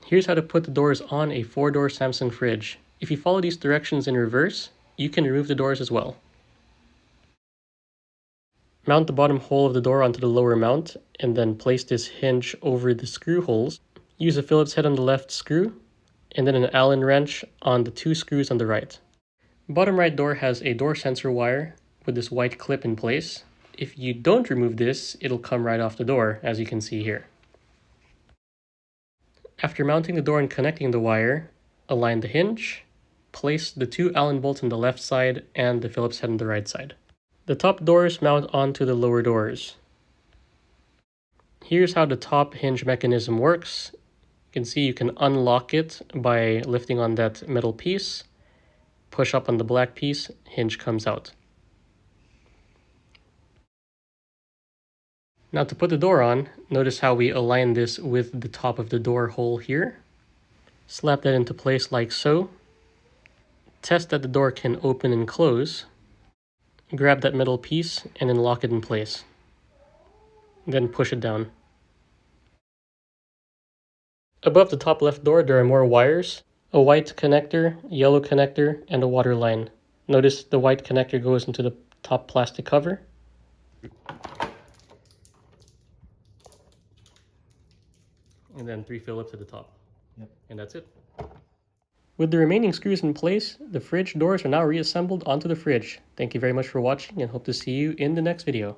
Here's how to put the doors on a 4-door Samsung fridge. If you follow these directions in reverse, you can remove the doors as well. Mount the bottom hole of the door onto the lower mount, and then place this hinge over the screw holes. Use a Phillips head on the left screw, and then an Allen wrench on the 2 screws on the right. Bottom right door has a door sensor wire with this white clip in place. If you don't remove this, it'll come right off the door, as you can see here. After mounting the door and connecting the wire, align the hinge, place the 2 Allen bolts on the left side and the Phillips head on the right side. The top doors mount onto the lower doors. Here's how the top hinge mechanism works. You can see you can unlock it by lifting on that metal piece, push up on the black piece, hinge comes out. Now to put the door on, notice how we align this with the top of the door hole here. Slap that into place like so. Test that the door can open and close. Grab that metal piece and then lock it in place. Then push it down. Above the top left door there are more wires. A white connector, yellow connector, and a water line. Notice the white connector goes into the top plastic cover. And then 3 Phillips at the top. Yep. And that's it. With the remaining screws in place, the fridge doors are now reassembled onto the fridge. Thank you very much for watching and hope to see you in the next video.